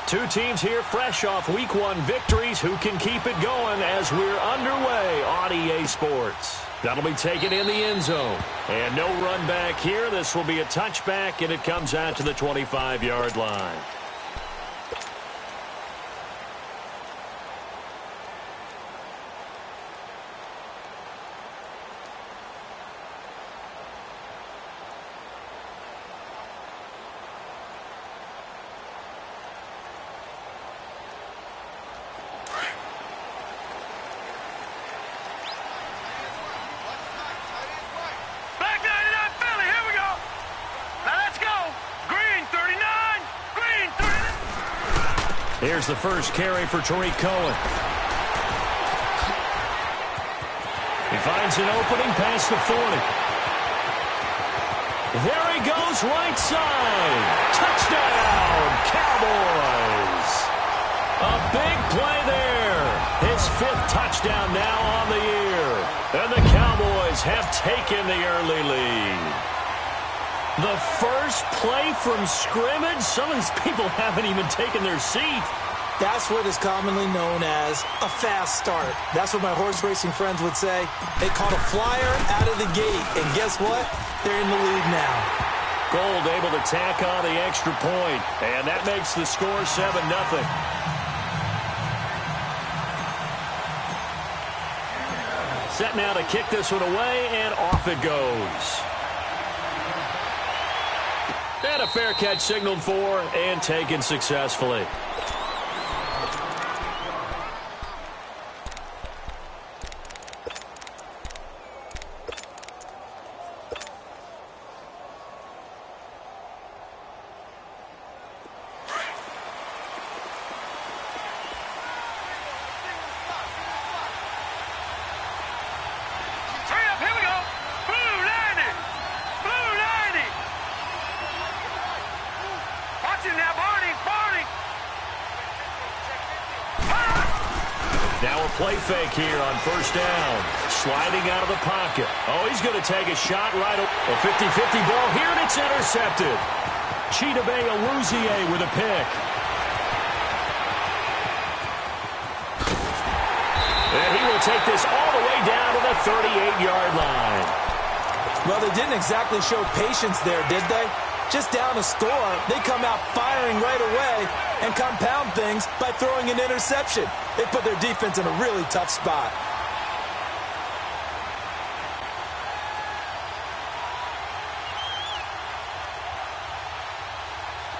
Two teams here fresh off Week 1 victories. Who can keep it going as we're underway on EA Sports? That'll be taken in the end zone. And no run back here. This will be a touchback, and it comes out to the 25-yard line. Here's the first carry for Tariq Cohen. He finds an opening past the 40. There he goes, right side. Touchdown, Cowboys. A big play there. His 5th touchdown now on the year. And the Cowboys have taken the early lead. The first play from scrimmage? Some of these people haven't even taken their seat. That's what is commonly known as a fast start. That's what my horse racing friends would say. They caught a flyer out of the gate, and guess what? They're in the lead now. Gold able to tack on the extra point, and that makes the score 7-0. Set now to kick this one away, and off it goes. And a fair catch signaled for and taken successfully. Now a play fake here on first down. Sliding out of the pocket. Oh, he's going to take a shot right. A 50-50 ball here, and it's intercepted. Chidobe Awuzie with a pick. And he will take this all the way down to the 38-yard line. Well, they didn't exactly show patience there, did they? Just down a score, they come out firing right away and compound things by throwing an interception. They put their defense in a really tough spot.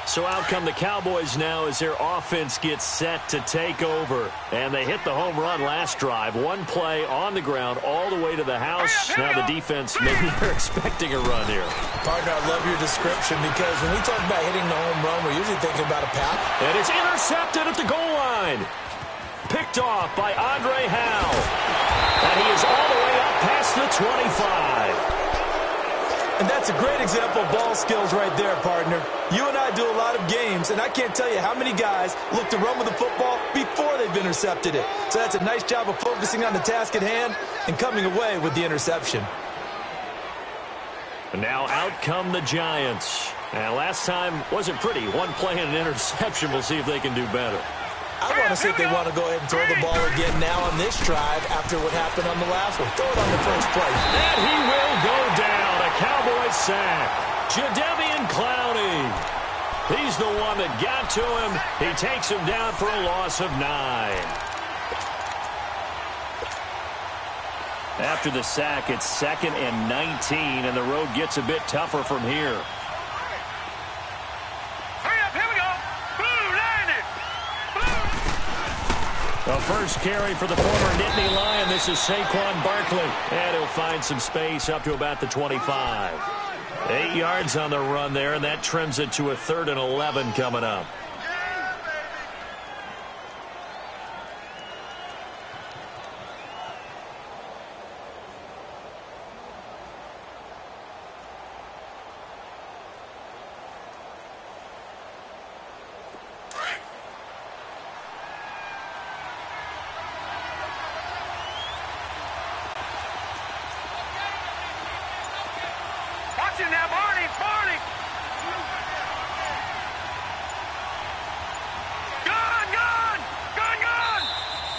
So out come the Cowboys now as their offense gets set to take over. And they hit the home run last drive. One play on the ground all the way to the house. Now the defense, maybe they're expecting a run here. Partner, I love your description because when we talk about hitting the home run, we're usually thinking about a pass. And it's intercepted at the goal line. Picked off by Andre Howe. And he is all the way up past the 25. And that's a great example of ball skills right there, partner. You and I do a lot of games, and I can't tell you how many guys look to run with the football before they've intercepted it. So that's a nice job of focusing on the task at hand and coming away with the interception. And now out come the Giants. And last time wasn't pretty. One play and an interception. We'll see if they can do better. I want to see if they want to go ahead and throw the ball again now on this drive after what happened on the last one. Throw it on the first play. And he will go down. A Cowboy sack. Jadeveon Clowney. He's the one that got to him. He takes him down for a loss of 9. After the sack, it's 2nd and 19, and the road gets a bit tougher from here. The first carry for the former Nittany Lion. This is Saquon Barkley. And he'll find some space up to about the 25. 8 yards on the run there, and that trims it to a 3rd and 11 coming up.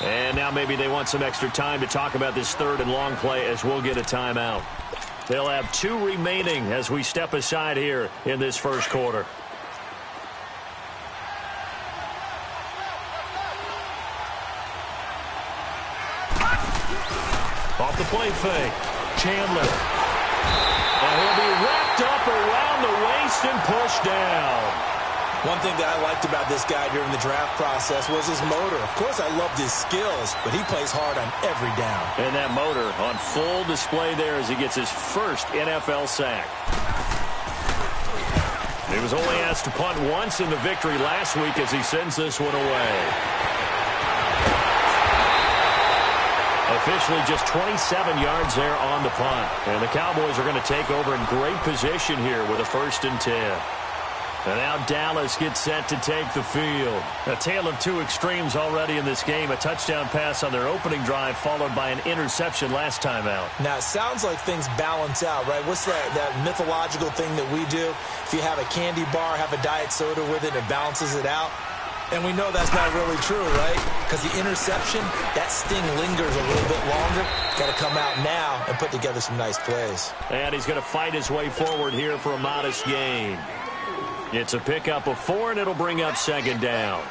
And now maybe they want some extra time to talk about this third and long play as we'll get a timeout. They'll have 2 remaining as we step aside here in this first quarter. Off the play fake. Chandler. And he'll be wrapped up around the waist and pushed down. One thing that I liked about this guy during the draft process was his motor. Of course, I loved his skills, but he plays hard on every down. And that motor on full display there as he gets his first NFL sack. He was only asked to punt once in the victory last week as he sends this one away. Officially just 27 yards there on the punt. And the Cowboys are going to take over in great position here with a 1st and 10. And now Dallas gets set to take the field. A tale of 2 extremes already in this game. A touchdown pass on their opening drive followed by an interception last time out. Now, it sounds like things balance out, right? What's that mythological thing that we do? If you have a candy bar, have a diet soda with it, it balances it out. And we know that's not really true, right? Because the interception, that sting lingers a little bit longer. Got to come out now and put together some nice plays. And he's going to fight his way forward here for a modest gain. It's a pickup of 4, and it'll bring up 2nd down.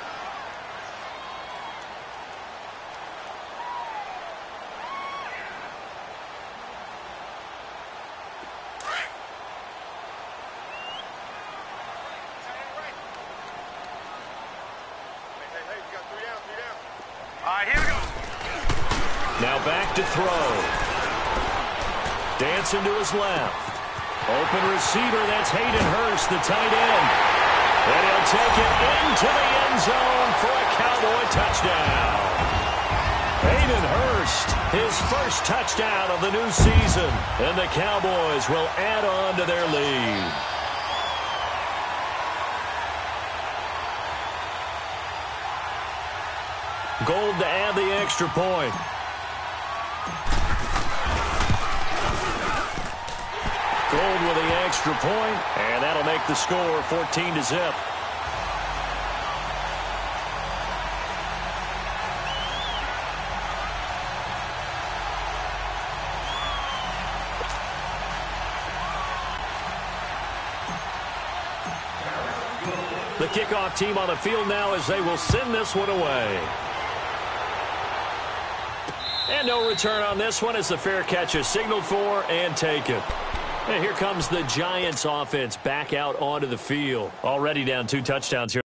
All right, here we go. Now back to throw. Dancing to his left. Open receiver, that's Hayden Hurst, the tight end. And he'll take it into the end zone for a Cowboy touchdown. Hayden Hurst, his first touchdown of the new season. And the Cowboys will add on to their lead. Gold to add the extra point. Gold with the extra point, and that'll make the score 14-0. The kickoff team on the field now as they will send this one away. And no return on this one as the fair catch is signaled for and taken. And here comes the Giants offense back out onto the field. Already down 2 touchdowns here.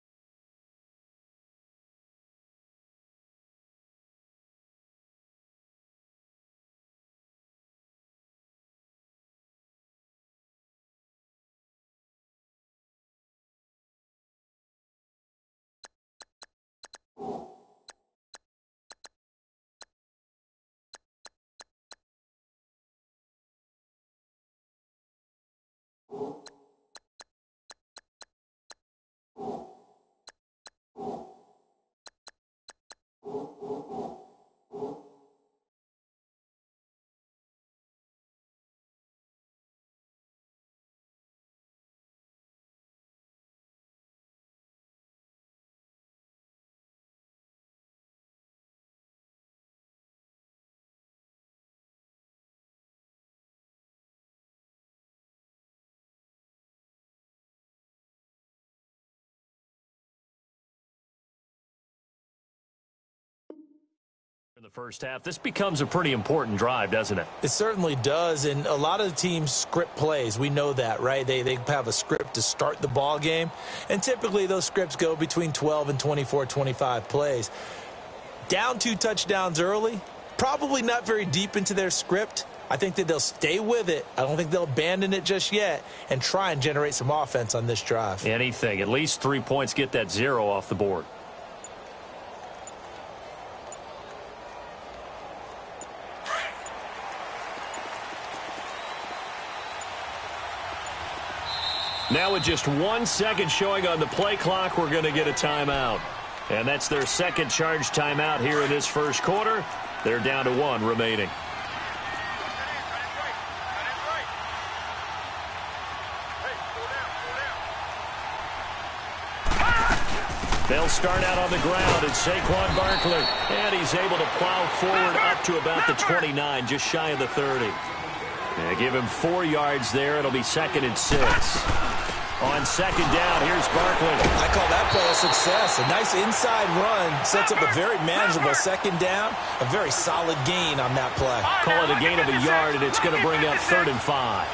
In the first half, this becomes a pretty important drive, doesn't it? It certainly does, and a lot of the teams script plays. We know that, right? They have a script to start the ball game, and typically those scripts go between 12 and 24, 25 plays. Down 2 touchdowns early, probably not very deep into their script. I think that they'll stay with it. I don't think they'll abandon it just yet and try and generate some offense on this drive. Anything. At least 3 points, get that 0 off the board. Now with just 1 second showing on the play clock, we're going to get a timeout. And that's their second charge timeout here in this first quarter. They're down to 1 remaining. They'll start out on the ground. It's Saquon Barkley. And he's able to plow forward up to about the 29, just shy of the 30. They give him 4 yards there. It'll be 2nd and 6. On 2nd down, here's Barkley. I call that play a success. A nice inside run sets up a very manageable 2nd down. A very solid gain on that play. Call it a gain of a yard, and it's going to bring up 3rd and 5.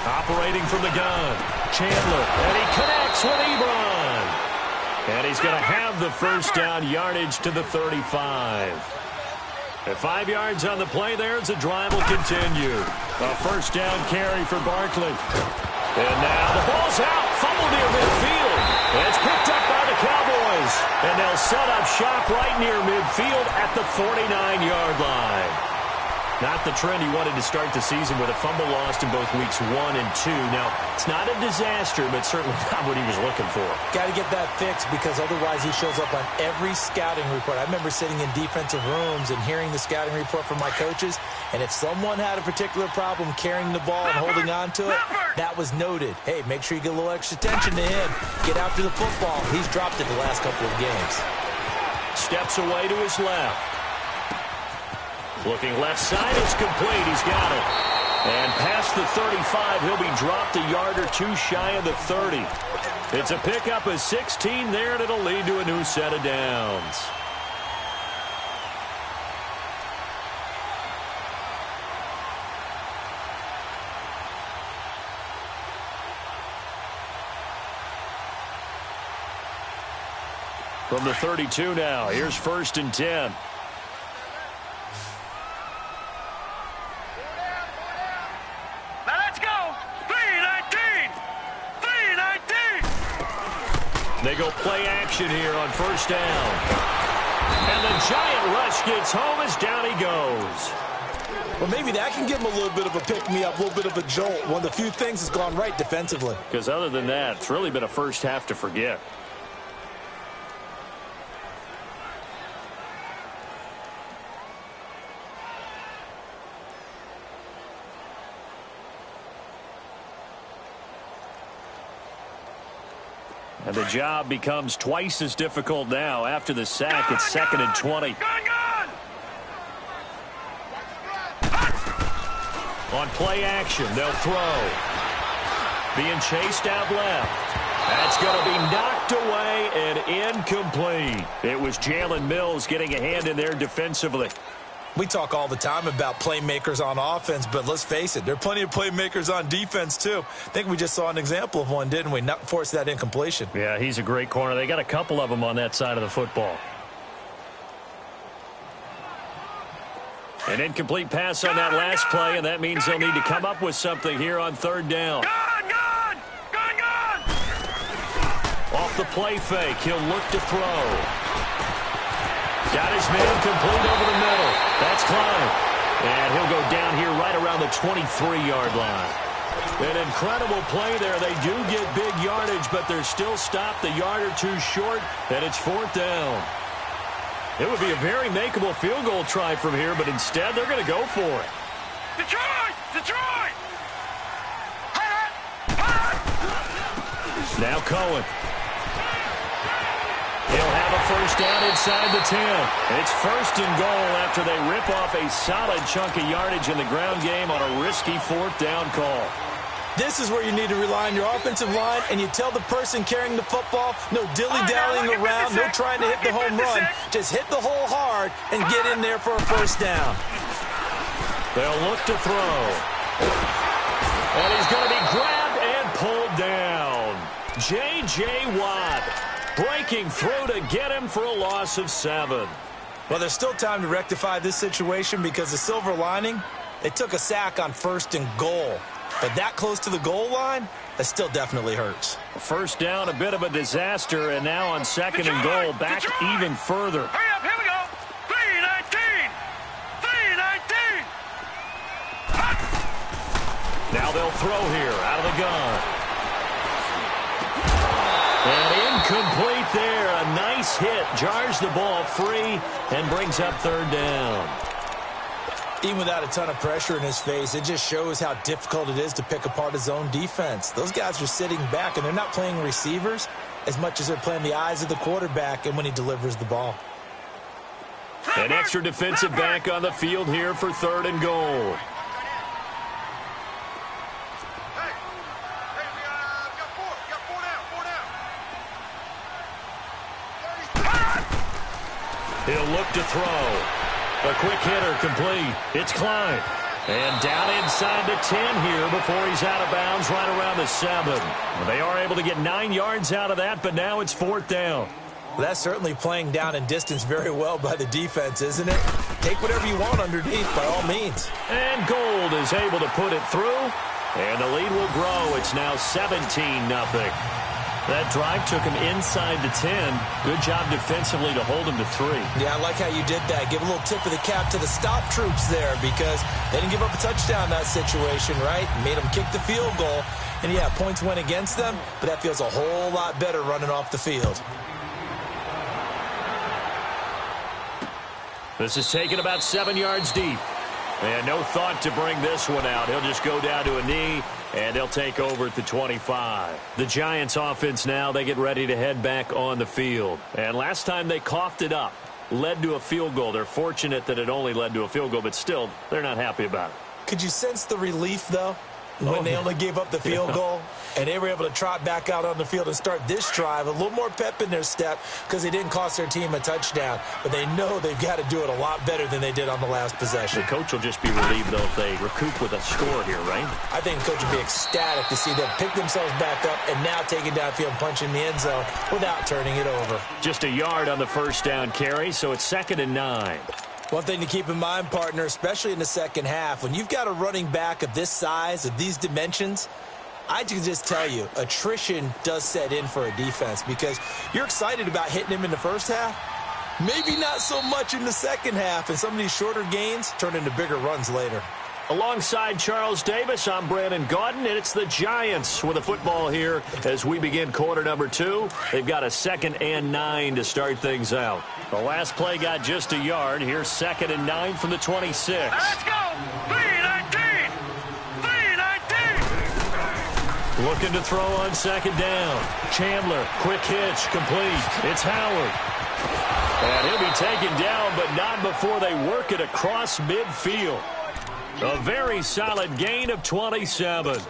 Operating from the gun, Chandler, and he connects with Ebron. And he's going to have the 1st down, yardage to the 35. At 5 yards on the play there as the drive will continue. A 1st down carry for Barkley. And now the ball's out, fumble near midfield. It's picked up by the Cowboys. And they'll set up shop right near midfield at the 49-yard line. Not the trend he wanted to start the season with a fumble lost in both weeks 1 and 2. Now, it's not a disaster, but certainly not what he was looking for. Got to get that fixed because otherwise he shows up on every scouting report. I remember sitting in defensive rooms and hearing the scouting report from my coaches, and if someone had a particular problem carrying the ball and holding on to it, that was noted. Hey, make sure you get a little extra attention to him. Get after the football. He's dropped it the last couple of games. Steps away to his left. Looking left side, it's complete. He's got it. And past the 35, he'll be dropped a yard or 2 shy of the 30. It's a pickup of 16 there, and it'll lead to a new set of downs. From the 32 now, here's 1st and 10. They go play action here on 1st down. And the giant rush gets home as down he goes. Well, maybe that can give him a little bit of a pick-me-up, a little bit of a jolt. One of the few things that's gone right defensively. Because other than that, it's really been a first half to forget. And the job becomes twice as difficult now. After the sack, it's 2nd and 20. On play action, they'll throw. Being chased out left. That's going to be knocked away and incomplete. It was Jalen Mills getting a hand in there defensively. We talk all the time about playmakers on offense, but let's face it, there are plenty of playmakers on defense, too. I think we just saw an example of one, didn't we? Not force that incompletion. Yeah, he's a great corner. They got a couple of them on that side of the football. An incomplete pass on that last play, and that means they'll need to come up with something here on 3rd down. Off the play fake, he'll look to throw. Got his man complete over the middle. That's Klein. And he'll go down here right around the 23-yard line. An incredible play there. They do get big yardage, but they're still stopped a yard or 2 short, and it's 4th down. It would be a very makeable field goal try from here, but instead they're going to go for it. Detroit! Detroit! Now Cohen. He'll have a 1st down inside the 10. It's 1st and goal after they rip off a solid chunk of yardage in the ground game on a risky 4th down call. This is where you need to rely on your offensive line, and you tell the person carrying the football, no dilly-dallying around, no trying to hit the home run. Just hit the hole hard and get in there for a 1st down. They'll look to throw. And he's going to be grabbed and pulled down. J.J. Watt breaking through to get him for a loss of 7. Well, there's still time to rectify this situation because the silver lining, they took a sack on 1st and goal. But that close to the goal line, that still definitely hurts. 1st down, a bit of a disaster, and now on 2nd and goal, back even further. Hurry up, here we go. 3-19. 3-19. Now they'll throw here out of the gun. And incomplete there. A nice hit. Jars the ball free and brings up 3rd down. Even without a ton of pressure in his face, it just shows how difficult it is to pick apart his own defense. Those guys are sitting back, and they're not playing receivers as much as they're playing the eyes of the quarterback and when he delivers the ball. An extra defensive back on the field here for 3rd and goal. He'll look to throw. A quick hitter complete. It's Klein. And down inside the 10 here before he's out of bounds right around the 7. They are able to get 9 yards out of that, but now it's 4th down. That's certainly playing down in distance very well by the defense, isn't it? Take whatever you want underneath by all means. And Gold is able to put it through. And the lead will grow. It's now 17-0. That drive took him inside the 10. Good job defensively to hold him to 3. Yeah, I like how you did that. Give a little tip of the cap to the stop troops there because they didn't give up a touchdown in that situation, right? Made them kick the field goal. And, yeah, points went against them, but that feels a whole lot better running off the field. This is taken about 7 yards deep. And no thought to bring this one out. He'll just go down to a knee, and they'll take over at the 25. The Giants offense now, they get ready to head back on the field. And last time they coughed it up, led to a field goal. They're fortunate that it only led to a field goal, but still, they're not happy about it. Could you sense the relief, though, when they only gave up the field goal? And they were able to trot back out on the field and start this drive. A little more pep in their step because they didn't cost their team a touchdown. But they know they've got to do it a lot better than they did on the last possession. The coach will just be relieved, though, if they recoup with a score here, right? I think the coach will be ecstatic to see them pick themselves back up and now take it downfield and punch in the end zone without turning it over. Just a yard on the first down carry, so it's 2nd and 9. One thing to keep in mind, partner, especially in the second half, when you've got a running back of this size, of these dimensions, I can just tell you, attrition does set in for a defense because you're excited about hitting him in the first half. Maybe not so much in the second half, and some of these shorter gains turn into bigger runs later. Alongside Charles Davis, I'm Brandon Gaudin, and it's the Giants with a football here as we begin quarter number 2. They've got a 2nd and 9 to start things out. The last play got just a yard. Here's 2nd and 9 from the 26. Let's go! 3-19! 3-19! Looking to throw on 2nd down. Chandler, quick hitch, complete. It's Howard. And he'll be taken down, but not before they work it across midfield. A very solid gain of 27.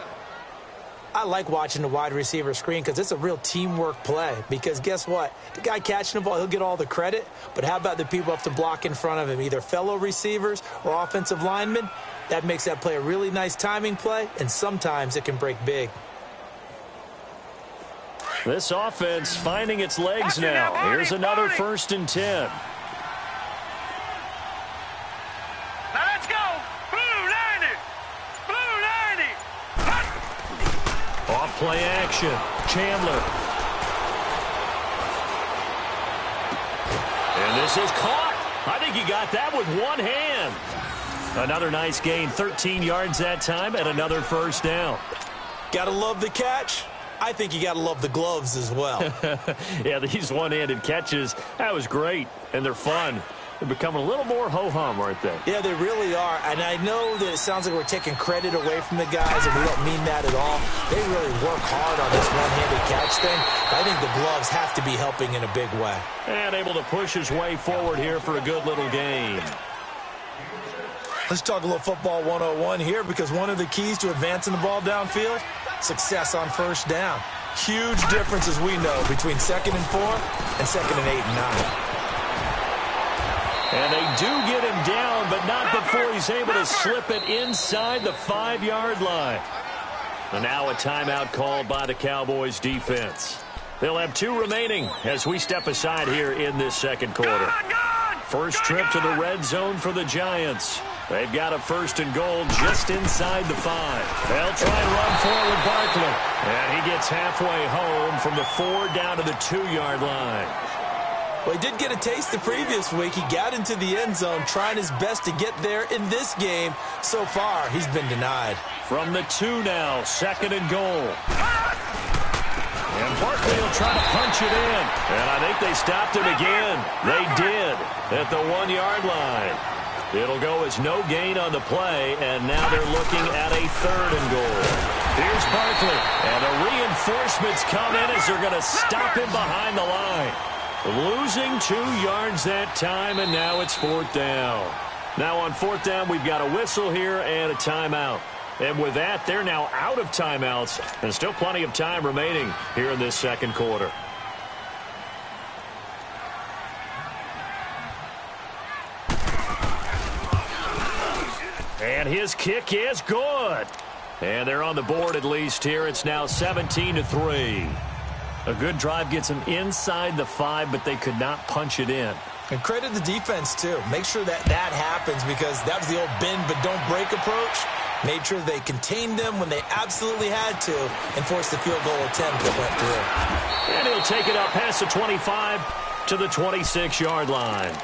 I like watching the wide receiver screen because it's a real teamwork play. Because guess what? The guy catching the ball, he'll get all the credit. But how about the people up to block in front of him, either fellow receivers or offensive linemen? That makes that play a really nice timing play, and sometimes it can break big. This offense finding its legs now. Here's another 1st and 10. Let's go! Blue 90! Blue 90! Off play action. Chandler. And this is caught. I think he got that with one hand. Another nice gain. 13 yards that time and another 1st down. Gotta love the catch. I think you got to love the gloves as well. Yeah, these one-handed catches, that was great, and they're fun. They're becoming a little more ho-hum, aren't they? Yeah, they really are, and I know that it sounds like we're taking credit away from the guys, and we don't mean that at all. They really work hard on this one-handed catch thing. I think the gloves have to be helping in a big way. And able to push his way forward here for a good little game. Let's talk a little football 101 here because one of the keys to advancing the ball downfield, success on 1st down. Huge difference, as we know, between 2nd and 4 and 2nd and 8 and 9. And they do get him down, but not before he's able to slip it inside the 5-yard line. And now a timeout called by the Cowboys defense. They'll have 2 remaining as we step aside here in this second quarter. First trip to the red zone for the Giants. They've got a 1st and goal just inside the 5. They'll try and run forward Barkley. And he gets halfway home from the 4 down to the 2-yard line. Well, he did get a taste the previous week. He got into the end zone trying his best to get there in this game. So far, he's been denied. From the 2 now, 2nd and goal. And Barkley will try to punch it in. And I think they stopped him again. They did at the 1-yard line. It'll go as no gain on the play, and now they're looking at a 3rd and goal. Here's Barkley, and the reinforcements come in as they're going to stop him behind the line. Losing 2 yards that time, and now it's 4th down. Now on 4th down, we've got a whistle here and a timeout. And with that, they're now out of timeouts, and still plenty of time remaining here in this 2nd quarter. And his kick is good. And they're on the board at least here. It's now 17-3. A good drive gets them inside the 5, but they could not punch it in. And credit the defense, too. Make sure that happens, because that was the old bend but don't break approach. Made sure they contained them when they absolutely had to and forced the field goal attempt that went through. And he'll take it up past the 25 to the 26-yard line.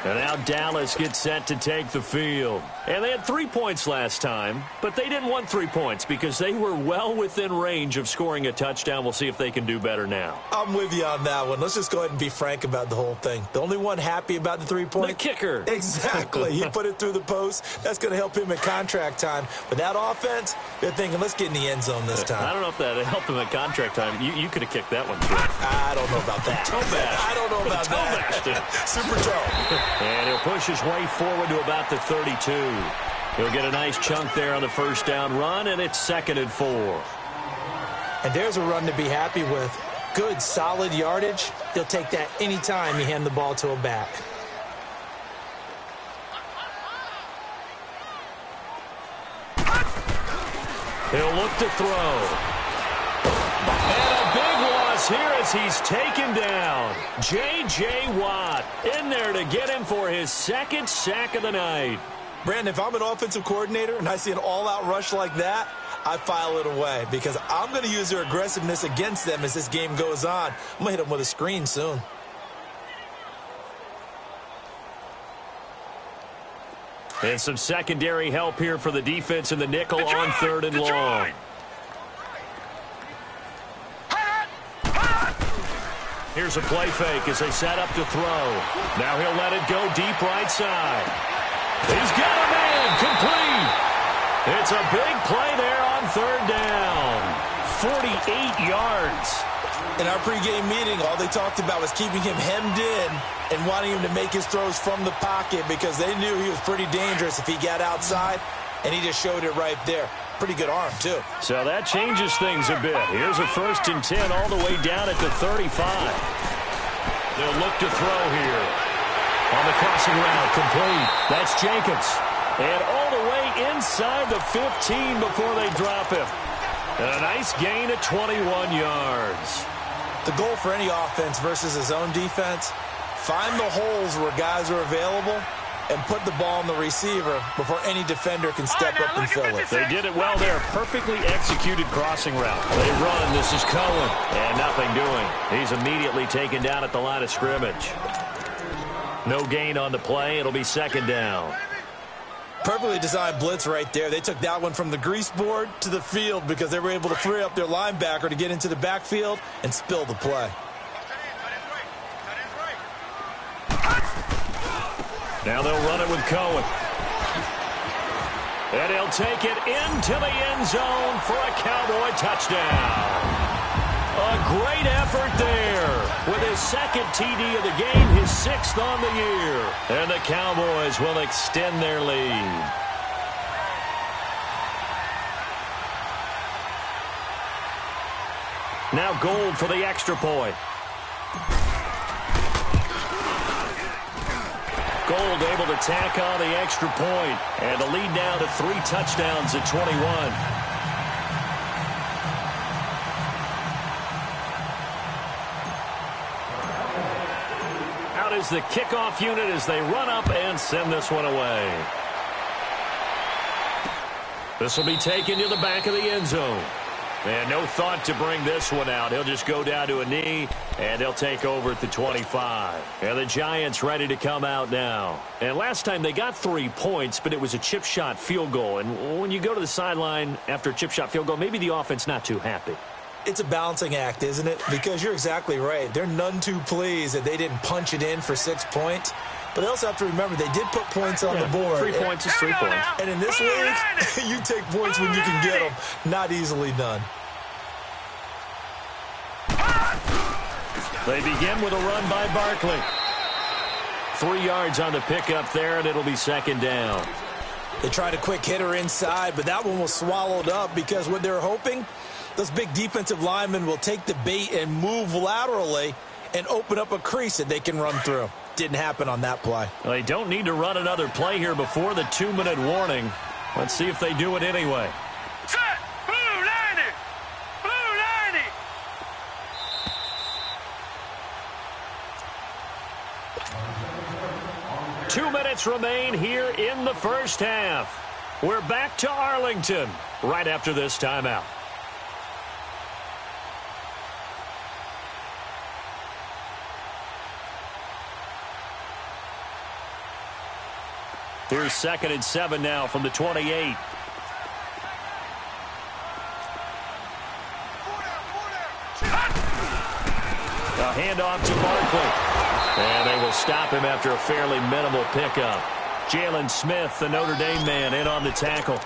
And now Dallas gets set to take the field. And they had 3 points last time, but they didn't want 3 points because they were well within range of scoring a touchdown. We'll see if they can do better now. I'm with you on that one. Let's just go ahead and be frank about the whole thing. The only one happy about the 3-point? The kicker. Exactly. He put it through the post. That's going to help him in contract time. But that offense, they're thinking, let's get in the end zone this time. I don't know if that helped him in contract time. You could have kicked that one, too. I don't know about that. Toe bash. I don't know about that. Super toe. And he'll push his way forward to about the 32. He'll get a nice chunk there on the 1st down run, and it's 2nd and 4. And there's a run to be happy with. Good, solid yardage. He'll take that anytime you hand the ball to a back. He'll look to throw. And a big loss here as he's taken down. J.J. Watt in there to get him for his 2nd sack of the night. Brandon, if I'm an offensive coordinator and I see an all-out rush like that, I file it away because I'm going to use their aggressiveness against them as this game goes on. I'm going to hit them with a screen soon. And some secondary help here for the defense in the nickel on 3rd and long. Here's a play fake as they set up to throw. Now he'll let it go deep right side. He's got a man complete. It's a big play there on 3rd down. 48 yards. In our pregame meeting, all they talked about was keeping him hemmed in and wanting him to make his throws from the pocket because they knew he was pretty dangerous if he got outside, and he just showed it right there. Pretty good arm, too. So that changes things a bit. Here's a 1st and 10 all the way down at the 35. They'll look to throw here. On the crossing route, complete. That's Jacobs. And all the way inside the 15 before they drop him. And a nice gain at 21 yards. The goal for any offense versus his own defense, find the holes where guys are available and put the ball on the receiver before any defender can step up and fill it. They did it well there. Perfectly executed crossing route. They run. This is Cohen. And nothing doing. He's immediately taken down at the line of scrimmage. No gain on the play. It'll be 2nd down. Perfectly designed blitz right there. They took that one from the grease board to the field because they were able to free up their linebacker to get into the backfield and spill the play. Now they'll run it with Cohen. And he'll take it into the end zone for a Cowboy touchdown. A great effort there with his 2nd TD of the game, his 6th on the year. And the Cowboys will extend their lead. Now Gold for the extra point. Gold able to tack on the extra point. And the lead now to 3 touchdowns at 21. Is the kickoff unit as they run up and send this one away. This will be taken to the back of the end zone. And no thought to bring this one out. He'll just go down to a knee, and they'll take over at the 25. And the Giants ready to come out now. And last time they got 3 points, but it was a chip shot field goal. And when you go to the sideline after a chip shot field goal, maybe the offense not too happy. It's a balancing act, isn't it? Because you're exactly right. They're none too pleased that they didn't punch it in for 6 points. But they also have to remember they did put points on the board. 3 points is 3 points. And in this league, you take points when you can get them. Not easily done. They begin with a run by Barkley. 3 yards on the pickup there, and it'll be second down. They tried a quick hitter inside, but that one was swallowed up because what they're hoping, those big defensive linemen will take the bait and move laterally and open up a crease that they can run through. Didn't happen on that play. Well, they don't need to run another play here before the 2-minute warning. Let's see if they do it anyway. Set. Blue 90. Blue 90. 2 minutes remain here in the first half. We're back to Arlington right after this timeout. Here's 2nd and 7 now from the 28. A handoff to Barkley. And they will stop him after a fairly minimal pickup. Jalen Smith, the Notre Dame man, in on the tackle.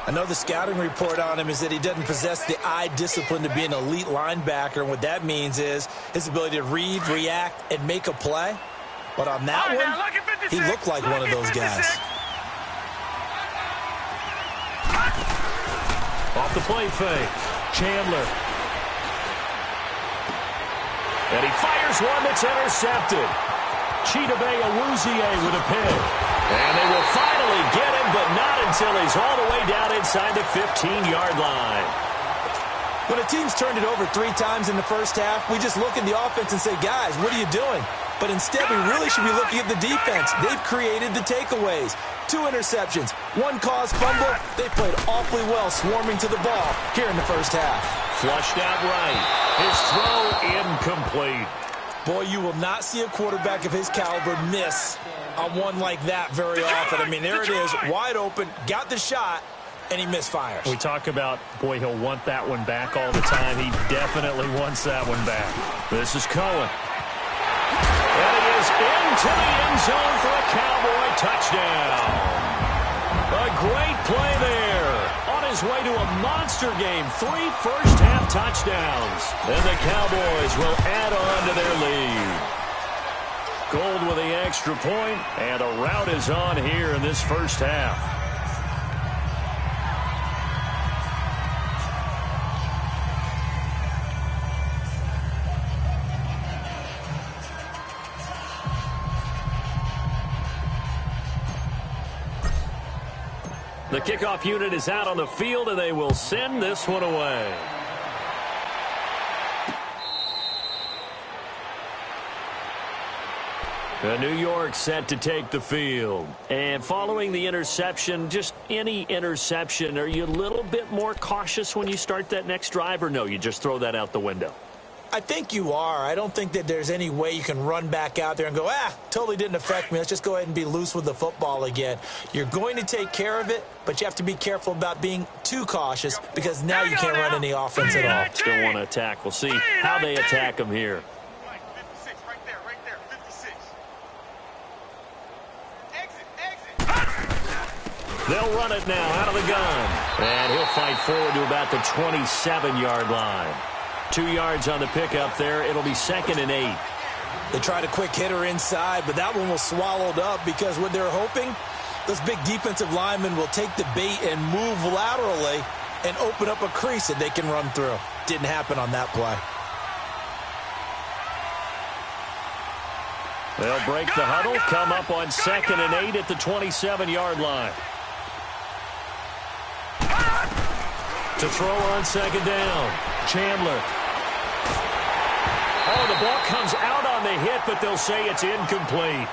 I know the scouting report on him is that he doesn't possess the eye discipline to be an elite linebacker. And what that means is his ability to read, react, and make a play. But on that one, he looked like one of those guys. Off the play fake, Chandler. And he fires one that's intercepted. Chidobe Awuzie with a pick. And they will finally get him, but not until he's all the way down inside the 15-yard line. When a team's turned it over 3 times in the first half, we just look at the offense and say, guys, what are you doing? But instead, we really should be looking at the defense. They've created the takeaways. 2 interceptions, 1 caused fumble. They played awfully well swarming to the ball here in the first half. Flushed out right. His throw incomplete. Boy, you will not see a quarterback of his caliber miss on one like that very often. I mean, there it is, wide open, got the shot, and he misfires. We talk about, boy, he'll want that one back all the time. He definitely wants that one back. This is Cohen. And he is into the end zone for a Cowboy touchdown. A great play there. On his way to a monster game. 3 first-half touchdowns. And the Cowboys will add on to their lead. Gold with the extra point, and a rout is on here in this first half. The kickoff unit is out on the field, and they will send this one away. New York set to take the field. And following the interception, just any interception, are you a little bit more cautious when you start that next drive, or no, you just throw that out the window? I think you are. I don't think that there's any way you can run back out there and go, totally didn't affect me. Let's just go ahead and be loose with the football again. You're going to take care of it, but you have to be careful about being too cautious because now you can't run any offense at all. Still want to attack. We'll see how they attack him here. 56, right there, 56. Exit. They'll run it now out of the gun. And he'll fight forward to about the 27-yard line. 2 yards on the pickup there. It'll be 2nd and 8. They tried a quick hitter inside, but that one was swallowed up because what they're hoping, those big defensive linemen will take the bait and move laterally and open up a crease that they can run through. Didn't happen on that play. They'll break the huddle, come up on 2nd and 8 at the 27-yard line. To throw on 2nd down, Chandler. Oh, the ball comes out on the hit, but they'll say it's incomplete.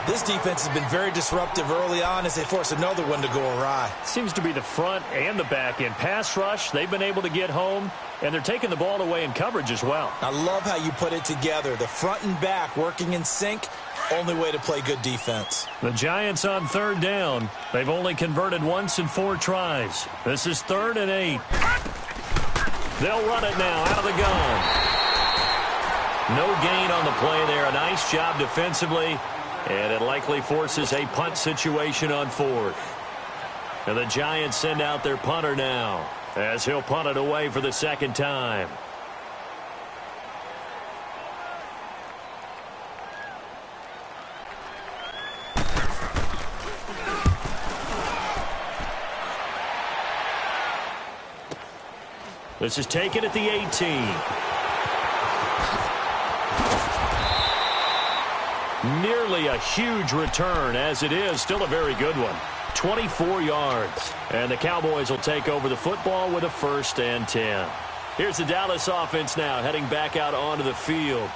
This defense has been very disruptive early on as they force another one to go awry. Seems to be the front and the back end. Pass rush, they've been able to get home, and they're taking the ball away in coverage as well. I love how you put it together. The front and back working in sync, only way to play good defense. The Giants on 3rd down. They've only converted once in 4 tries. This is 3rd and 8. They'll run it now out of the gun. No gain on the play there. A nice job defensively. And it likely forces a punt situation on fourth. And the Giants send out their punter now, as he'll punt it away for the second time. This is taken at the 18. Nearly a huge return, as it is still a very good one. 24 yards. And the Cowboys will take over the football with a 1st and 10. Here's the Dallas offense now heading back out onto the field.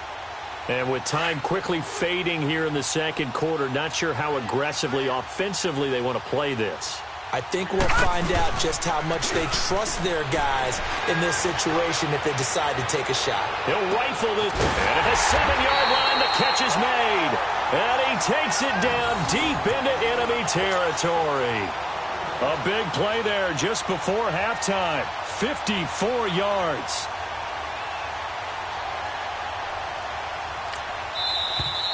And with time quickly fading here in the second quarter, not sure how aggressively, offensively they want to play this. I think we'll find out just how much they trust their guys in this situation if they decide to take a shot. He'll rifle this. And at the 7-yard line, the catch is made. And he takes it down deep into enemy territory. A big play there just before halftime. 54 yards.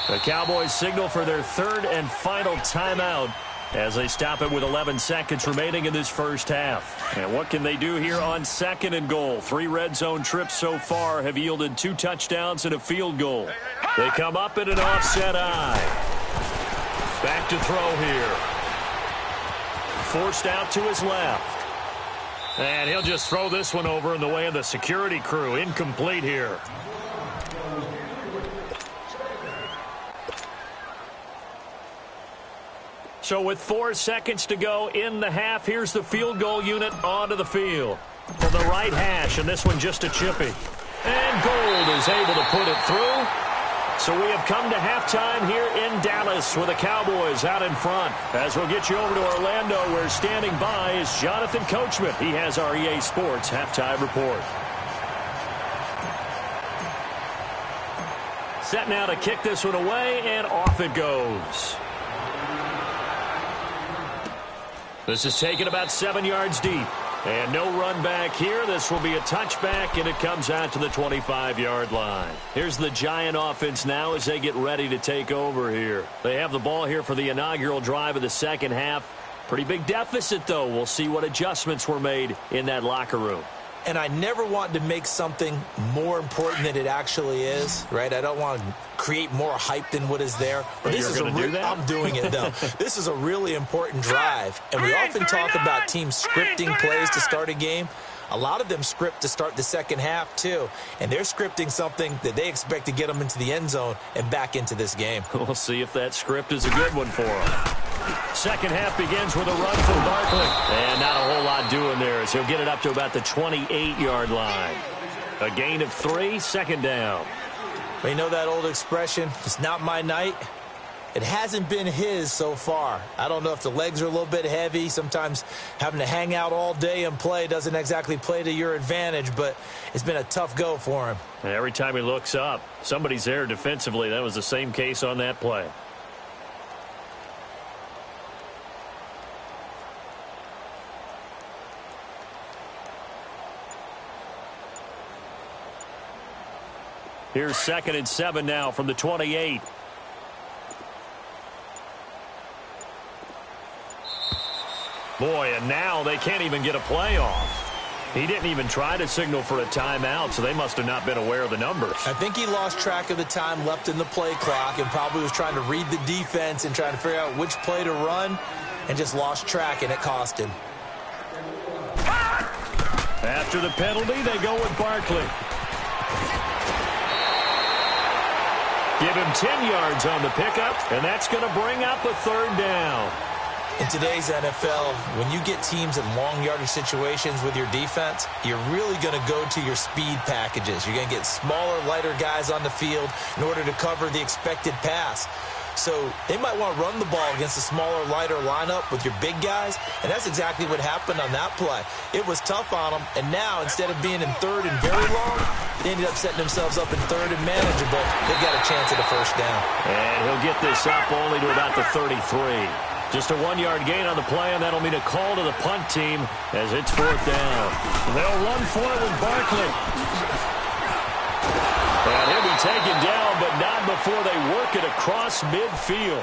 The Cowboys signal for their 3rd and final timeout as they stop it with 11 seconds remaining in this first half. And what can they do here on 2nd and goal? 3 red zone trips so far have yielded 2 touchdowns and a field goal. They come up in an offset eye. Back to throw here. Forced out to his left. And he'll just throw this one over in the way of the security crew. Incomplete here. So with 4 seconds to go in the half, here's the field goal unit onto the field. From the right hash, and this one just a chippy. And Gold is able to put it through. So we have come to halftime here in Dallas with the Cowboys out in front. As we'll get you over to Orlando, where standing by is Jonathan Coachman. He has our EA Sports halftime report. Set now to kick this one away, and off it goes. This is taken about 7 yards deep. And no run back here. This will be a touchback, and it comes out to the 25-yard line. Here's the Giant offense now as they get ready to take over here. They have the ball here for the inaugural drive of the second half. Pretty big deficit, though. We'll see what adjustments were made in that locker room. And I never want to make something more important than it actually is, right? I don't want to create more hype than what is there. But this is I'm doing it, though. This is a really important drive. And we often talk about teams scripting plays to start a game. A lot of them script to start the second half, too. And they're scripting something that they expect to get them into the end zone and back into this game. We'll see if that script is a good one for them. Second half begins with a run from Barkley. And not a whole lot doing there as he'll get it up to about the 28-yard line. A gain of 3, 2nd down. You know that old expression, it's not my night? It hasn't been his so far. I don't know if the legs are a little bit heavy. Sometimes having to hang out all day and play doesn't exactly play to your advantage, but it's been a tough go for him. And every time he looks up, somebody's there defensively. That was the same case on that play. Here's 2nd and 7 now from the 28. Boy, and now they can't even get a play off. He didn't even try to signal for a timeout, so they must have not been aware of the numbers. I think he lost track of the time left in the play clock and probably was trying to read the defense and trying to figure out which play to run and just lost track, and it cost him. After the penalty, they go with Barkley. Give him 10 yards on the pickup, and that's going to bring up a 3rd down. In today's NFL, when you get teams in long yardage situations with your defense, you're really going to go to your speed packages. You're going to get smaller, lighter guys on the field in order to cover the expected pass. So they might want to run the ball against a smaller, lighter lineup with your big guys, and that's exactly what happened on that play. It was tough on them, and now instead of being in 3rd and very long, they ended up setting themselves up in 3rd and manageable. They've got a chance at a 1st down. And he'll get this up only to about the 33. Just a 1-yard gain on the play, and that'll mean a call to the punt team as it's 4th down. They'll run for it with Barkley. And he'll be taken down, but not before they work it across midfield.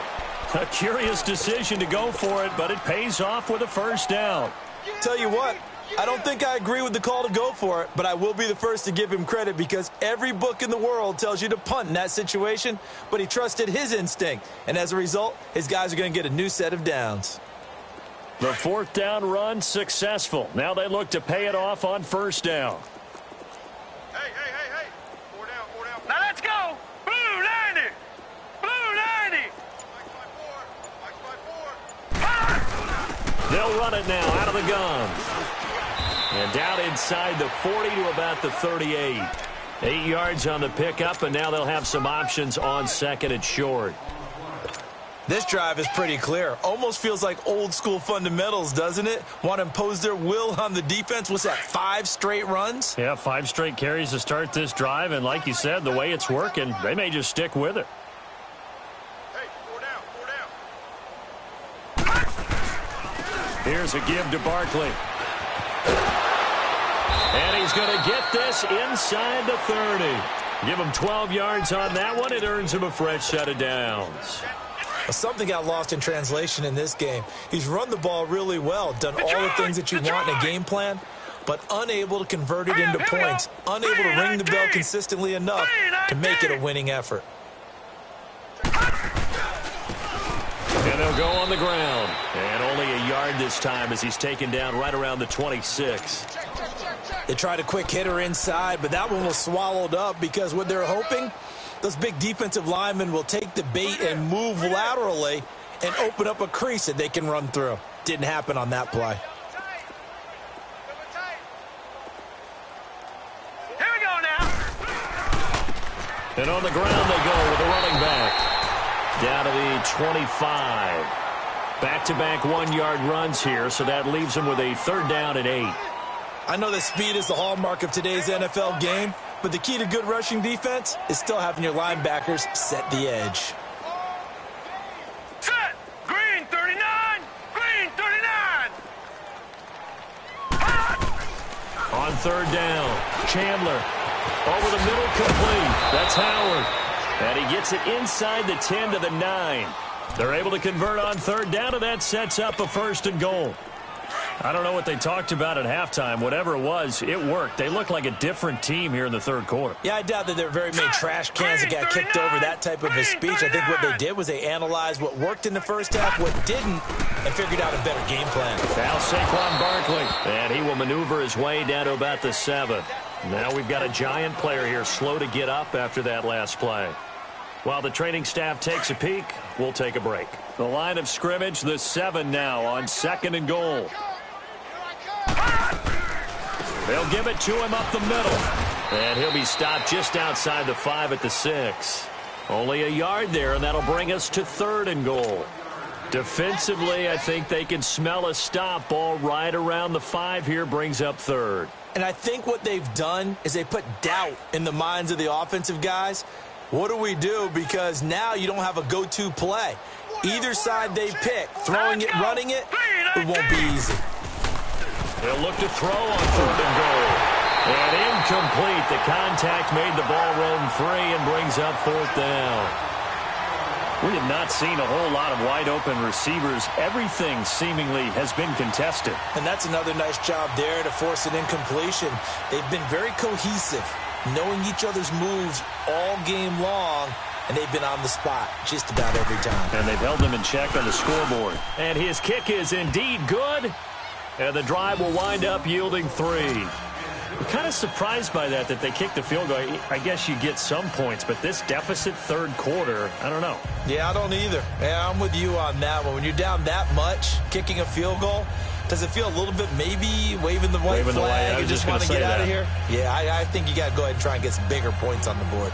A curious decision to go for it, but it pays off with a first down. Tell you what, I don't think I agree with the call to go for it, but I will be the first to give him credit because every book in the world tells you to punt in that situation, but he trusted his instinct, and as a result, his guys are going to get a new set of downs. The fourth down run successful. Now they look to pay it off on first down. Hey. 4 down, 4 down. Now let's go. Blue 90. Blue 90. They'll run it now out of the gun. And down inside the 40 to about the 38. 8 yards on the pickup, and now they'll have some options on second and short. This drive is pretty clear. Almost feels like old school fundamentals, doesn't it? Want to impose their will on the defense. What's that, 5 straight runs? Yeah, 5 straight carries to start this drive, and like you said, the way it's working, they may just stick with it. Hey, 4 down, 4 down. Here's a give to Barkley. And he's going to get this inside the 30. Give him 12 yards on that one. It earns him a fresh set of downs. Something got lost in translation in this game. He's run the ball really well, done all the things that you want in a game plan, but unable to convert it into points, unable to ring the bell consistently enough to make it a winning effort. And they'll go on the ground. And only a yard this time as he's taken down right around the 26. They tried a quick hitter inside, but that one was swallowed up because what they're hoping, those big defensive linemen will take the bait and move laterally and open up a crease that they can run through. Didn't happen on that play. Here we go now. And on the ground they go with a running back. Down to the 25. Back-to-back 1-yard runs here, so that leaves them with a third down and 8. I know that speed is the hallmark of today's NFL game, but the key to good rushing defense is still having your linebackers set the edge. Set. Green 39. Green 39. On third down, Chandler over the middle, complete. That's Howard. And he gets it inside the 10 to the 9. They're able to convert on third down, and that sets up a first and goal. I don't know what they talked about at halftime. Whatever it was, it worked. They look like a different team here in the third quarter. Yeah, I doubt that there are very many trash cans that got kicked over, that type of a speech. I think what they did was they analyzed what worked in the first half, what didn't, and figured out a better game plan. Now Saquon Barkley, and he will maneuver his way down to about the 7. Now we've got a giant player here slow to get up after that last play. While the training staff takes a peek, we'll take a break. The line of scrimmage, the 7 now on second and goal. They'll give it to him up the middle. And he'll be stopped just outside the 5 at the 6. Only a yard there, and that'll bring us to third and goal. Defensively, I think they can smell a stop. Ball right around the 5 here brings up third. And I think what they've done is they put doubt in the minds of the offensive guys. What do we do? Because now you don't have a go-to play. Either side they pick, throwing it, running it, it won't be easy. They'll look to throw on third and goal. And incomplete. The contact made the ball roam free and brings up fourth down. We have not seen a whole lot of wide-open receivers. Everything seemingly has been contested. And that's another nice job there to force an incompletion. They've been very cohesive, knowing each other's moves all game long, and they've been on the spot just about every time. And they've held them in check on the scoreboard. And his kick is indeed good. And the drive will wind up yielding 3. I'm kind of surprised by that they kicked the field goal. I guess you get some points, but this deficit third quarter, I don't know. Yeah, I don't either. Yeah, I'm with you on that one. When you're down that much, kicking a field goal, does it feel a little bit maybe waving the white flag and just want to get out of here? Yeah, I think you got to go ahead and try and get some bigger points on the board.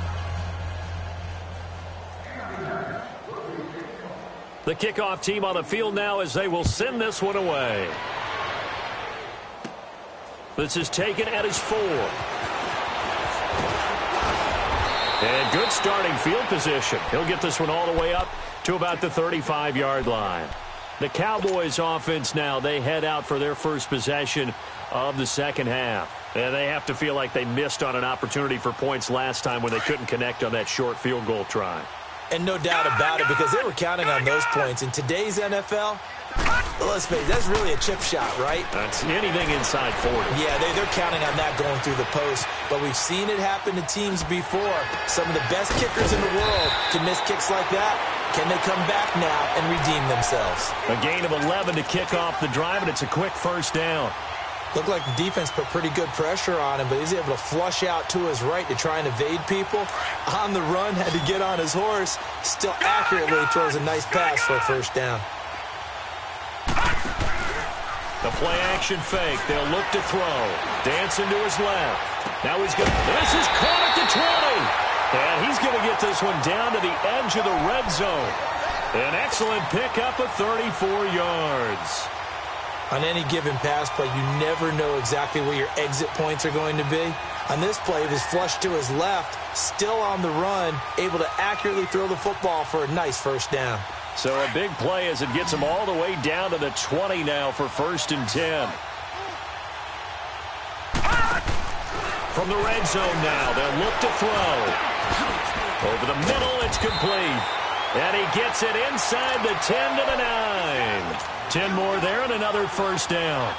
The kickoff team on the field now as they will send this one away. This is taken at his 4. And good starting field position. He'll get this one all the way up to about the 35-yard line. The Cowboys offense now, they head out for their first possession of the second half. And they have to feel like they missed on an opportunity for points last time when they couldn't connect on that short field goal try. And no doubt about it, because they were counting on those points. In today's NFL, let's face it, that's really a chip shot, right? That's anything inside 40. Yeah, they're counting on that going through the post. But we've seen it happen to teams before. Some of the best kickers in the world can miss kicks like that. Can they come back now and redeem themselves? A gain of 11 to kick off the drive, and it's a quick first down. Looked like the defense put pretty good pressure on him, but he's able to flush out to his right to try and evade people. On the run, had to get on his horse. Still accurately throws a nice pass for a first down. The play action fake. They'll look to throw. Dancing to his left. Now he's going to... This is caught at the 20. And he's going to get this one down to the edge of the red zone. An excellent pickup of 34 yards. On any given pass play, you never know exactly where your exit points are going to be. On this play, he was flushed to his left, still on the run, able to accurately throw the football for a nice first down. So a big play as it gets him all the way down to the 20 now for 1st and 10. From the red zone now, they'll look to throw. Over the middle, it's complete. And he gets it inside the 10 to the 9. 10 more there and another first down.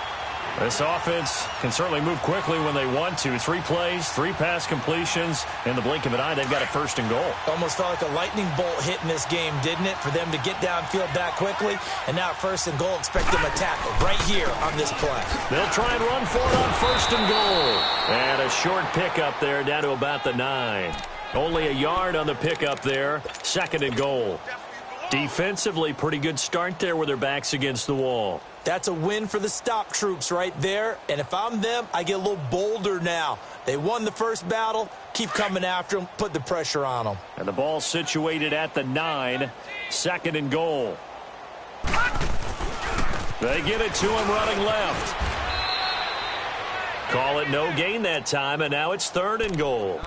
This offense can certainly move quickly when they want to. 3 plays, 3 pass completions. In the blink of an eye, they've got a 1st and goal. Almost felt like a lightning bolt hit in this game, didn't it? For them to get downfield that quickly. And now 1st and goal, expect them to tackle right here on this play. They'll try and run for it on 1st and goal. And a short pickup there down to about the 9. Only a yard on the pickup there. 2nd and goal. Defensively, pretty good start there with their backs against the wall. That's a win for the stop troops right there. And if I'm them, I get a little bolder now. They won the first battle. Keep coming after them. Put the pressure on them. And the ball situated at the 9. 2nd and goal. They get it to him running left. Call it no gain that time, and now it's 3rd and goal.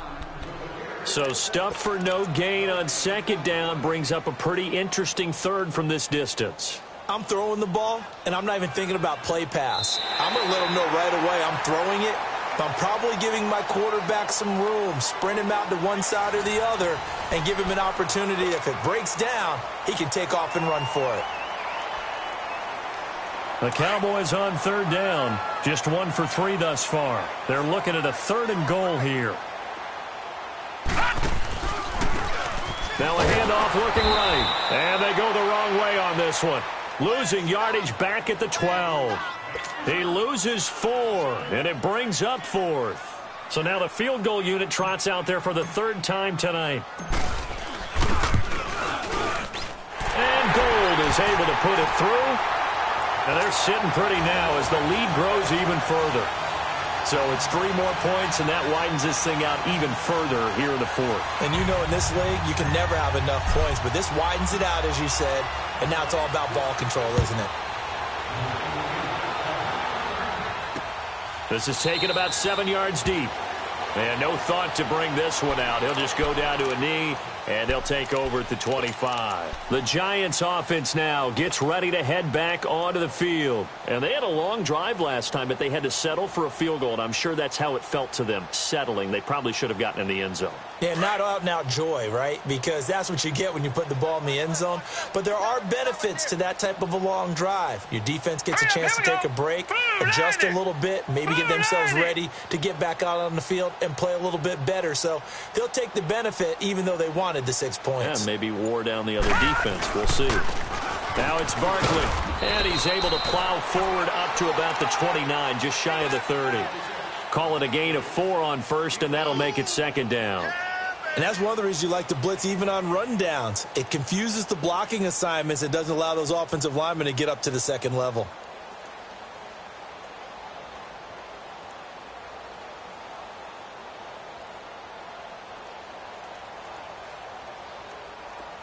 So stuff for no gain on 2nd down brings up a pretty interesting 3rd from this distance. I'm throwing the ball, and I'm not even thinking about play pass. I'm going to let them know right away I'm throwing it, but I'm probably giving my quarterback some room, sprint him out to one side or the other, and give him an opportunity. If it breaks down, he can take off and run for it. The Cowboys on 3rd down, just 1 for 3 thus far. They're looking at a 3rd and goal here. Now a handoff looking right. And they go the wrong way on this one. Losing yardage back at the 12. He loses 4, and it brings up 4th. So now the field goal unit trots out there for the 3rd time tonight. And Gold is able to put it through. And they're sitting pretty now as the lead grows even further. So it's 3 more points, and that widens this thing out even further here in the 4th. And you know in this league, you can never have enough points, but this widens it out, as you said, and now it's all about ball control, isn't it? This is taken about 7 yards deep. And no thought to bring this one out. He'll just go down to a knee, and they'll take over at the 25. The Giants offense now gets ready to head back onto the field. And they had a long drive last time, but they had to settle for a field goal, and I'm sure that's how it felt to them, settling. They probably should have gotten in the end zone. Yeah, not out-and-out joy, right? Because that's what you get when you put the ball in the end zone. But there are benefits to that type of a long drive. Your defense gets a chance to take a break, adjust a little bit, maybe get themselves ready to get back out on the field and play a little bit better. So they'll take the benefit even though they wanted the 6 points. Yeah, maybe wore down the other defense. We'll see. Now it's Barkley, and he's able to plow forward up to about the 29, just shy of the 30. Call it a gain of 4 on 1st, and that'll make it 2nd down. And that's one of the reasons you like to blitz even on rundowns. It confuses the blocking assignments. It doesn't allow those offensive linemen to get up to the 2nd level.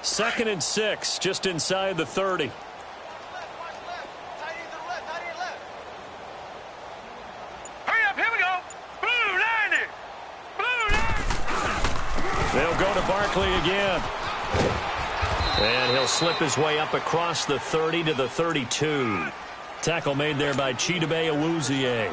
Second and 6, just inside the 30. Hurry up, here we go. Blue line it. Blue line. They'll go to Barkley again. And he'll slip his way up across the 30 to the 32. Tackle made there by Chidobe Awuzie.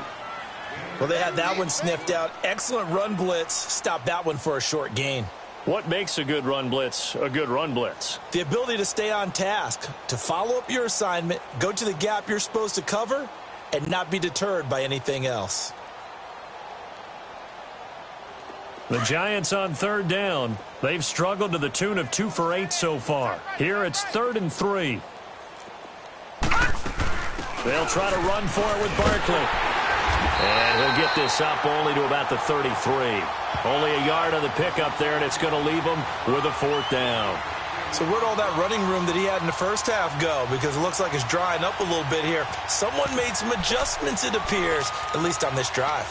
Well, they had that one sniffed out. Excellent run blitz. Stopped that one for a short gain. What makes a good run blitz a good run blitz? The ability to stay on task, to follow up your assignment, go to the gap you're supposed to cover, and not be deterred by anything else. The Giants on third down. They've struggled to the tune of 2 for 8 so far. Here it's 3rd and 3. They'll try to run for it with Barkley. And he'll get this up only to about the 33. Only a yard on the pickup there, and it's going to leave him with a 4th down. So where'd all that running room that he had in the first half go? Because it looks like it's drying up a little bit here. Someone made some adjustments, it appears, at least on this drive.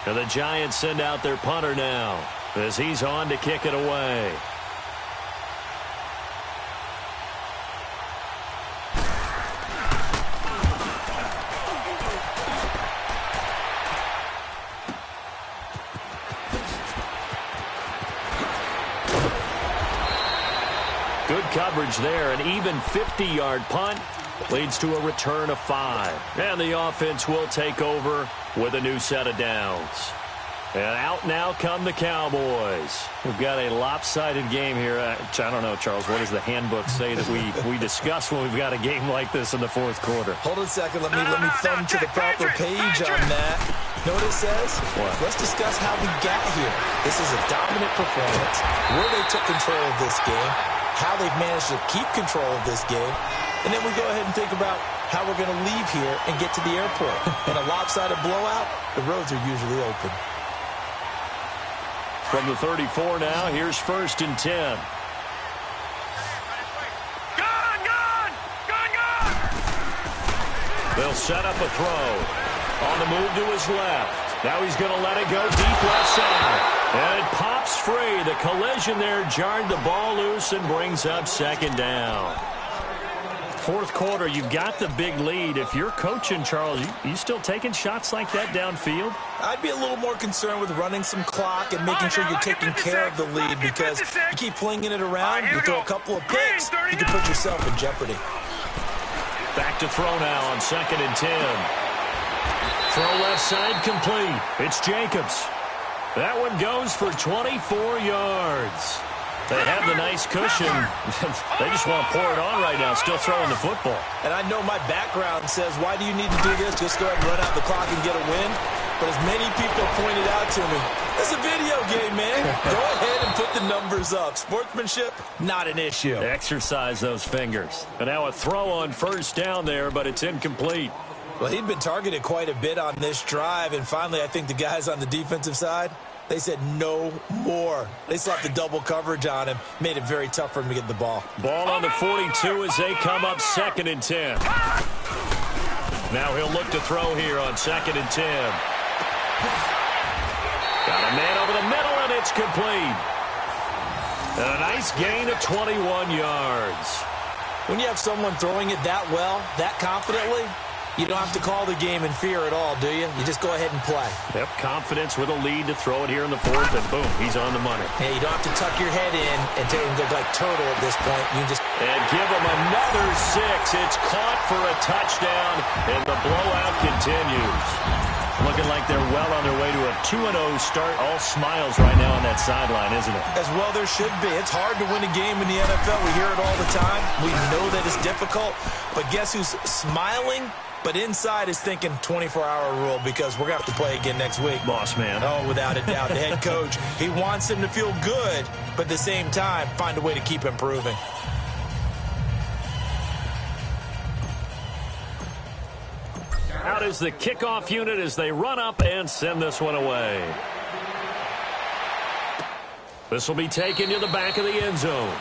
And the Giants send out their punter now as he's on to kick it away. Good coverage there. An even 50-yard punt leads to a return of 5. And the offense will take over with a new set of downs. And out now come the Cowboys. We've got a lopsided game here. I don't know, Charles, what does the handbook say that we discuss when we've got a game like this in the 4th quarter? Hold on a second. Let me thumb to the proper page on that. Know what it says? What? Let's discuss how we got here. This is a dominant performance, where they took control of this game, how they've managed to keep control of this game, and then we go ahead and think about how we're going to leave here and get to the airport. In a lopsided blowout, the roads are usually open. From the 34 now, here's 1st and 10. They'll set up a throw. On the move to his left. Now he's going to let it go deep left side. And it pops free. The collision there jarred the ball loose and brings up 2nd down. 4th quarter, you've got the big lead. If you're coaching, Charles, you still taking shots like that downfield? I'd be a little more concerned with running some clock and making sure you're taking care of the lead, because you keep flinging it around, you throw a couple of picks, you can put yourself in jeopardy. Back to throw now on 2nd and 10. Throw left side complete. It's Jacobs. That one goes for 24 yards. They have the nice cushion. They just want to pour it on right now, still throwing the football. And I know my background says, why do you need to do this? Just go ahead and run out the clock and get a win. But as many people pointed out to me, it's a video game, man. Go ahead and put the numbers up. Sportsmanship, not an issue. Exercise those fingers. And now a throw on 1st down there, but it's incomplete. Well, he'd been targeted quite a bit on this drive, and finally I think the guys on the defensive side, they said no more. They slapped the double coverage on him, made it very tough for him to get the ball. Ball on the 42 as they come up 2nd and 10. Now he'll look to throw here on 2nd and 10. Got a man over the middle, and it's complete. And a nice gain of 21 yards. When you have someone throwing it that well, that confidently, you don't have to call the game in fear at all, do you? You just go ahead and play. Yep, confidence with a lead to throw it here in the 4th, and boom, he's on the money. Hey, you don't have to tuck your head in and take him like turtle at this point. You just... And give him another 6. It's caught for a touchdown, and the blowout continues. Looking like they're well on their way to a 2-0 start. All smiles right now on that sideline, isn't it? As well there should be. It's hard to win a game in the NFL. We hear it all the time. We know that it's difficult. But guess who's smiling? But inside is thinking 24-hour rule, because we're going to have to play again next week. Boss man. Oh, without a doubt. The head coach, he wants him to feel good, but at the same time, find a way to keep improving. Out is the kickoff unit as they run up and send this one away. This will be taken to the back of the end zone.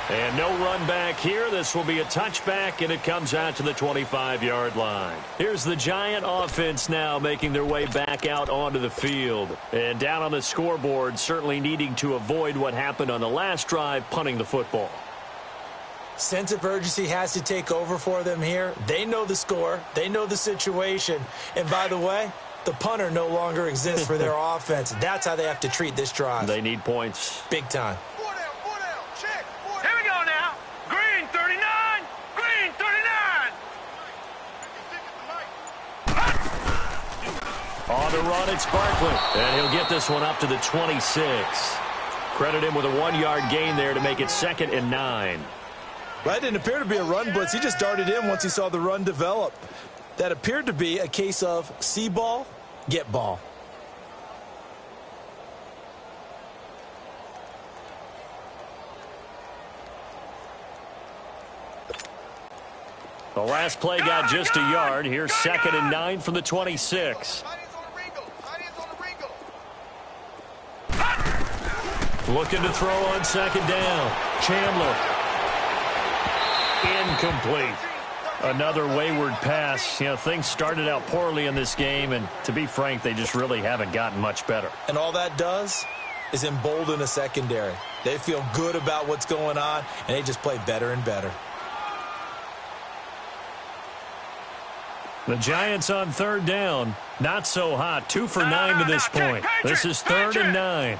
And no run back here. This will be a touchback, and it comes out to the 25-yard line. Here's the Giant offense now making their way back out onto the field. And down on the scoreboard, certainly needing to avoid what happened on the last drive, punting the football. Sense of urgency has to take over for them here. They know the score. They know the situation. And by the way, the punter no longer exists for their offense. That's how they have to treat this drive. They need points. Big time. Four down, check. Here we go now. Green 39. Green 39. On the run, it's Barkley. And he'll get this one up to the 26. Credit him with a 1-yard gain there to make it 2nd and 9. That didn't appear to be a run blitz. He just darted in once he saw the run develop. That appeared to be a case of see ball, get ball. The last play got just a yard. Here's 2nd and 9 from the 26. Looking to throw on 2nd down. Chandler. Incomplete. Another wayward pass. You know, things started out poorly in this game, and to be frank, they just really haven't gotten much better. And all that does is embolden a secondary. They feel good about what's going on, and they just play better and better. The Giants on 3rd down. Not so hot. 2 for 9 to this point. This is 3rd and 9.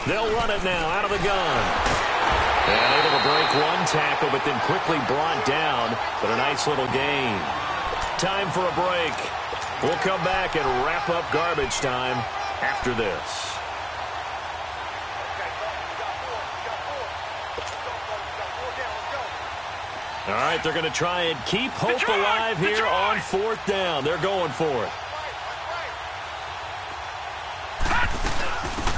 They'll run it now out of the gun. And able to break one tackle, but then quickly brought down. But a nice little gain. Time for a break. We'll come back and wrap up garbage time after this. All right, they're going to try and keep hope alive here on 4th down. They're going for it.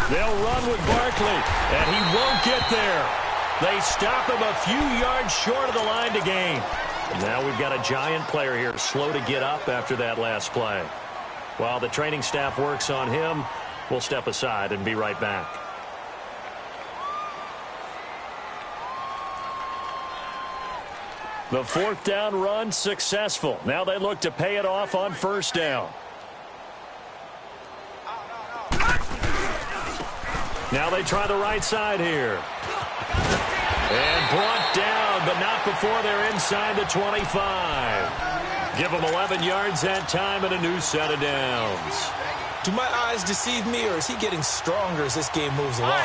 They'll run with Barkley, and he won't get there. They stop him a few yards short of the line to gain. And now we've got a Giant player here slow to get up after that last play. While the training staff works on him, we'll step aside and be right back. The 4th down run successful. Now they look to pay it off on 1st down. Now they try the right side here. And brought down, but not before they're inside the 25. Give them 11 yards that time and a new set of downs. Do my eyes deceive me, or is he getting stronger as this game moves along?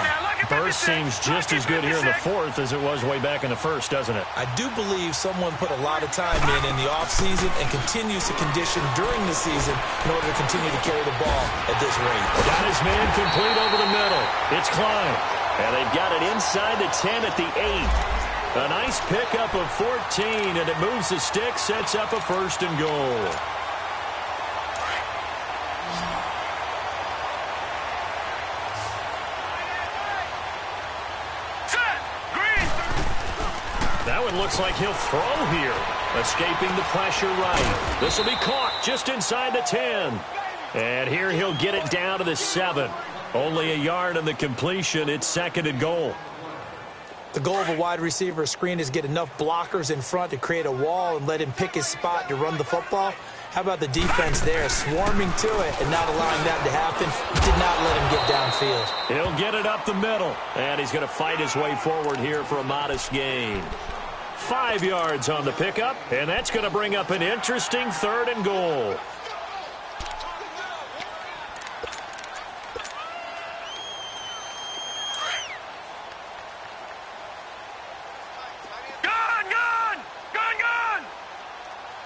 Burst seems just as good here in the 4th as it was way back in the 1st, doesn't it? I do believe someone put a lot of time in the offseason and continues to condition during the season in order to continue to carry the ball at this rate. Got his man complete over the middle. It's Klein. And they've got it inside the 10 at the 8. A nice pickup of 14, and it moves the stick, sets up a 1st and goal. That one looks like he'll throw here. Escaping the pressure right. This will be caught just inside the 10. And here he'll get it down to the 7. Only a yard on the completion. It's 2nd and goal. The goal of a wide receiver screen is get enough blockers in front to create a wall and let him pick his spot to run the football. How about the defense there, swarming to it and not allowing that to happen? Did not let him get downfield. He'll get it up the middle, and he's going to fight his way forward here for a modest gain. 5 yards on the pickup, and that's going to bring up an interesting 3rd and goal.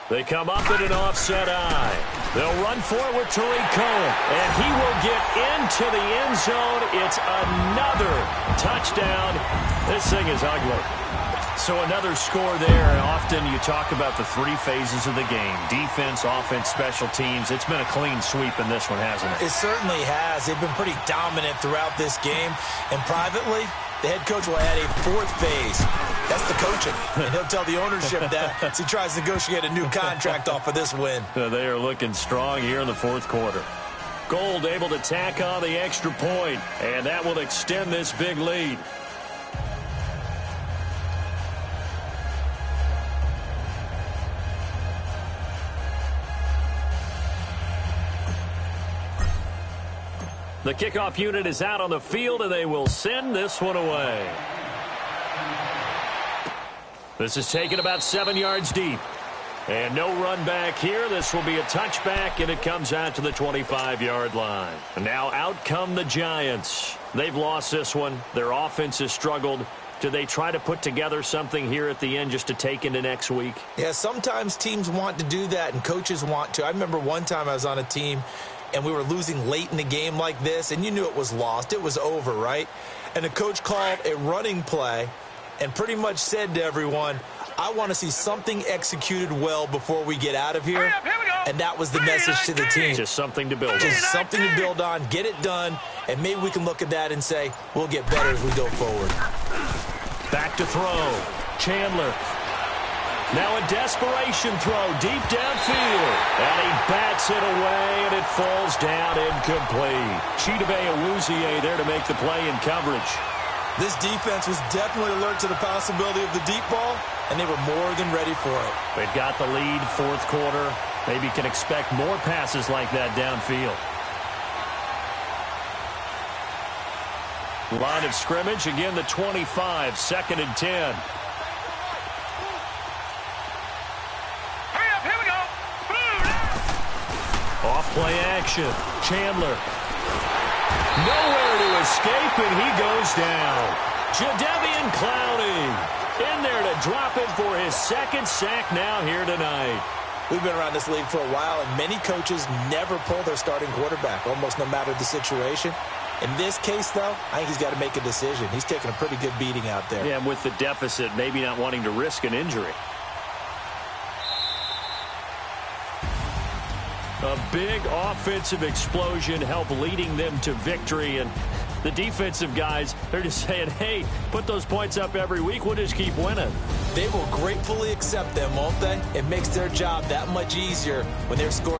They come up in an offset eye. They'll run forward to Tariq Cohen, and he will get into the end zone. It's another touchdown. This thing is ugly. So another score there, and often you talk about the 3 phases of the game. Defense, offense, special teams. It's been a clean sweep in this one, hasn't it? It certainly has. They've been pretty dominant throughout this game. And privately, the head coach will add a 4th phase. That's the coaching. And he'll tell the ownership that as he tries to negotiate a new contract off of this win. They are looking strong here in the 4th quarter. Gold able to tack on the extra point, and that will extend this big lead. The kickoff unit is out on the field, and they will send this one away. This is taken about 7 yards deep. And no run back here. This will be a touchback, and it comes out to the 25-yard line. And now out come the Giants. They've lost this one. Their offense has struggled. Do they try to put together something here at the end just to take into next week? Yeah, sometimes teams want to do that, and coaches want to. I remember one time I was on a team, and we were losing late in the game like this, and you knew it was lost. It was over, right? And the coach called a running play and pretty much said to everyone, I want to see something executed well before we get out of here. Hurry up, here we go. And that was the message to the team. Just something to build on. Just something to build on, get it done, and maybe we can look at that and say, we'll get better as we go forward. Back to throw. Chandler. Now a desperation throw deep downfield. And he bats it away, and it falls down incomplete. Chidobe Awuzie there to make the play in coverage. This defense was definitely alert to the possibility of the deep ball, and they were more than ready for it. They've got the lead, fourth quarter. Maybe can expect more passes like that downfield. Line of scrimmage, again the 25, 2nd and 10. Hurry up, here we go. Off play action. Chandler. Nowhere to escape, and he goes down. Jadeveon Clowney in there to drop it for his 2nd sack now here tonight. We've been around this league for a while, and many coaches never pull their starting quarterback, almost no matter the situation. In this case, though, I think he's got to make a decision. He's taking a pretty good beating out there. Yeah, and with the deficit, maybe not wanting to risk an injury. A big offensive explosion helped leading them to victory. And the defensive guys, they're just saying, hey, put those points up every week. We'll just keep winning. They will gratefully accept them, won't they? It makes their job that much easier when they're scoring.